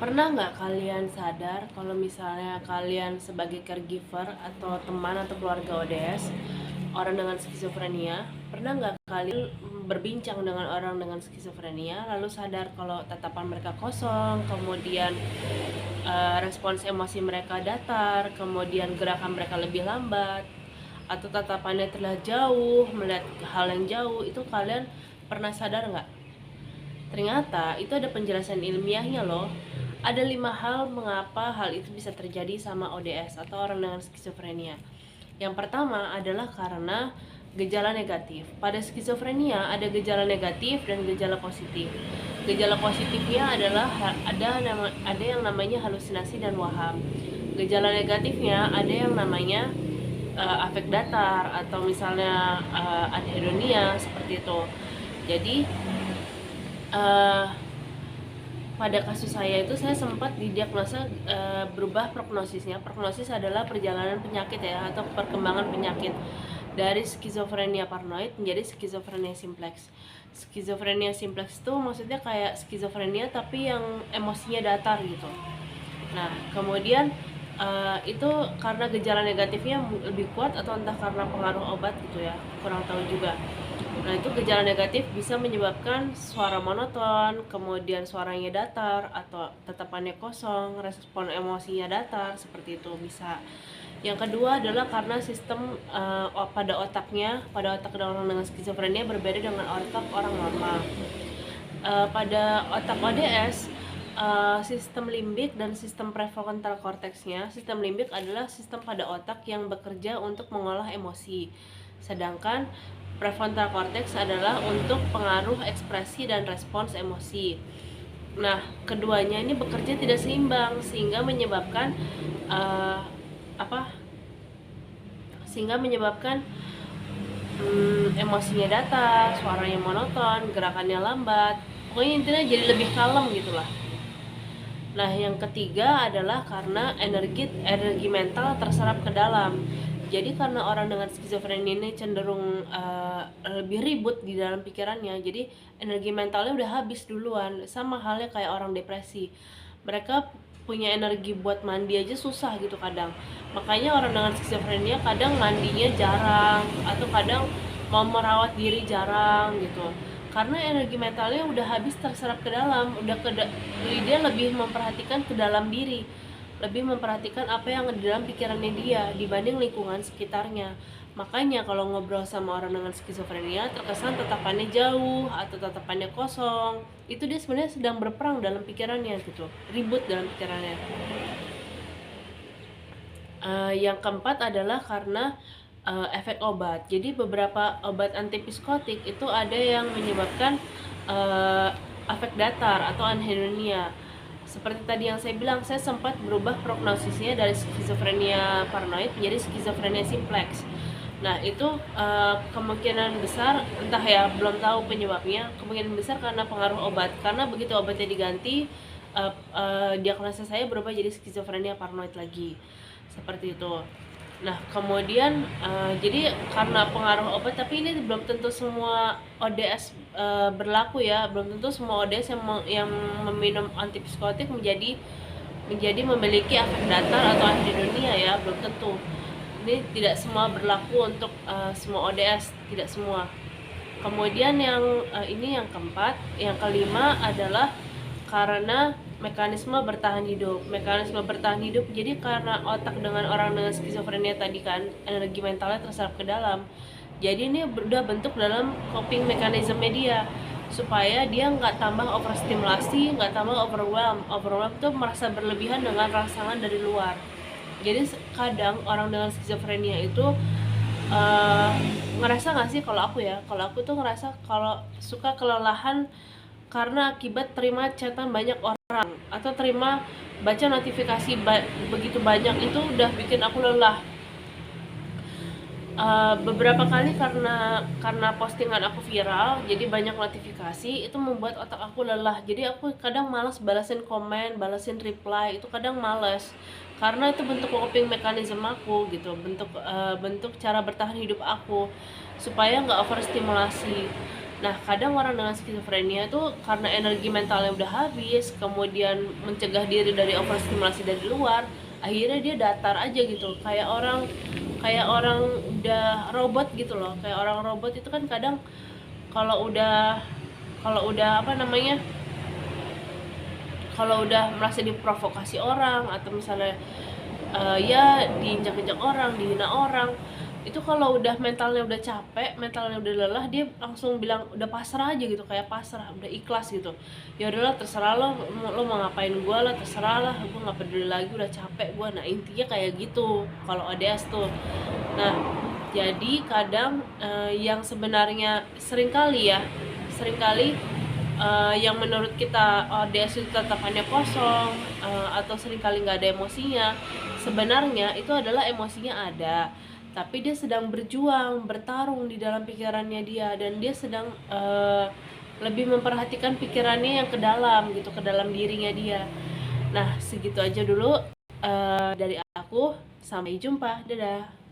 Pernah nggak kalian sadar kalau misalnya kalian sebagai caregiver atau teman atau keluarga ODS orang dengan skizofrenia, pernah nggak kalian berbincang dengan orang dengan skizofrenia lalu sadar kalau tatapan mereka kosong, kemudian respons emosi mereka datar, kemudian gerakan mereka lebih lambat, atau tatapannya terlihat jauh, melihat hal yang jauh, itu kalian pernah sadar nggak? Ternyata itu ada penjelasan ilmiahnya loh. Ada 5 hal mengapa hal itu bisa terjadi sama ODS atau orang dengan skizofrenia. Yang pertama adalah karena gejala negatif. Pada skizofrenia ada gejala negatif dan gejala positif. Gejala positifnya adalah ada yang namanya halusinasi dan waham. Gejala negatifnya ada yang namanya afek datar atau misalnya anhedonia seperti itu. Jadi uh, pada kasus saya itu saya sempat didiagnosa berubah prognosisnya. Prognosis adalah perjalanan penyakit ya, atau perkembangan penyakit dari skizofrenia paranoid menjadi skizofrenia simplex. Skizofrenia simplex itu maksudnya kayak skizofrenia tapi yang emosinya datar gitu. Nah, kemudian itu karena gejala negatifnya lebih kuat atau entah karena pengaruh obat gitu ya, kurang tahu juga. Nah, itu gejala negatif bisa menyebabkan suara monoton, kemudian suaranya datar atau tatapannya kosong, respon emosinya datar, seperti itu bisa. Yang kedua adalah karena sistem pada otak orang dengan skizofrenia berbeda dengan otak orang normal. Pada otak ODS, sistem limbik dan sistem prefrontal cortexnya. Sistem limbik adalah sistem pada otak yang bekerja untuk mengolah emosi, sedangkan prefrontal cortex adalah untuk pengaruh ekspresi dan respons emosi. Nah, keduanya ini bekerja tidak seimbang sehingga menyebabkan uh, apa? Sehingga menyebabkan emosinya datar, suaranya monoton, gerakannya lambat. Pokoknya intinya jadi lebih kalem gitulah. Nah, yang ketiga adalah karena energi mental terserap ke dalam. Jadi karena orang dengan skizofrenia ini cenderung lebih ribut di dalam pikirannya, jadi energi mentalnya udah habis duluan. Sama halnya kayak orang depresi. Mereka punya energi buat mandi aja susah gitu kadang. Makanya orang dengan skizofrenia kadang mandinya jarang atau kadang mau merawat diri jarang gitu, karena energi mentalnya udah habis terserap ke dalam, jadi dia lebih memperhatikan ke dalam diri, lebih memperhatikan apa yang ada di dalam pikirannya dia dibanding lingkungan sekitarnya. Makanya kalau ngobrol sama orang dengan skizofrenia terkesan tatapannya jauh atau tatapannya kosong, itu dia sebenarnya sedang berperang dalam pikirannya gitu, ribut dalam pikirannya. Yang keempat adalah karena efek obat. Jadi beberapa obat antipsikotik itu ada yang menyebabkan efek datar atau anhedonia. Seperti tadi yang saya bilang, saya sempat berubah prognosisnya dari skizofrenia paranoid menjadi skizofrenia simplex. Nah, itu kemungkinan besar, entah ya, belum tahu penyebabnya, kemungkinan besar karena pengaruh obat. Karena begitu obatnya diganti, diagnosa saya berubah jadi skizofrenia paranoid lagi. Seperti itu. Nah, kemudian jadi karena pengaruh obat, tapi ini belum tentu semua ODS berlaku ya. Belum tentu semua ODS yang meminum antipsikotik menjadi memiliki efek datar atau anhedonia ya, belum tentu. Ini tidak semua berlaku untuk semua ODS, tidak semua. Kemudian ini yang keempat, yang kelima adalah karena mekanisme bertahan hidup. Jadi karena otak dengan orang dengan skizofrenia tadi kan energi mentalnya terserap ke dalam, jadi ini udah bentuk dalam coping mechanism dia, supaya dia nggak tambah overstimulasi, nggak tambah overwhelm itu merasa berlebihan dengan rangsangan dari luar. Jadi kadang orang dengan skizofrenia itu ngerasa nggak sih, kalau aku tuh ngerasa kalau suka kelelahan karena akibat terima chatan banyak orang atau baca notifikasi begitu banyak, itu udah bikin aku lelah. Beberapa kali karena postingan aku viral jadi banyak notifikasi, itu membuat otak aku lelah. Jadi aku kadang malas balasin komen, balasin reply, itu kadang malas karena itu bentuk coping mechanism aku gitu, bentuk cara bertahan hidup aku supaya nggak overstimulasi. Nah, kadang orang dengan skizofrenia tuh karena energi mentalnya udah habis, kemudian mencegah diri dari overstimulasi dari luar, akhirnya dia datar aja gitu, kayak orang udah robot gitu loh. Kayak orang robot itu kan kadang kalau udah kalau udah apa namanya kalau udah merasa diprovokasi orang, atau misalnya ya diinjak-injak orang, dihina orang, itu kalau udah mentalnya udah capek, mentalnya udah lelah, dia langsung bilang udah pasrah aja gitu, kayak pasrah, udah ikhlas gitu. Ya udahlah, terserah lo mau ngapain gue lah, terserah lah, gue nggak peduli lagi, udah capek gue. Nah, intinya kayak gitu kalau ODS tuh. Nah, jadi kadang yang sebenarnya seringkali yang menurut kita ODS itu tetap hanya kosong, atau seringkali nggak ada emosinya, sebenarnya itu adalah emosinya ada, tapi dia sedang berjuang, bertarung di dalam pikirannya dia, dan dia sedang lebih memperhatikan pikirannya yang ke dalam gitu, ke dalam dirinya dia. Nah, segitu aja dulu dari aku. Sampai jumpa, dadah.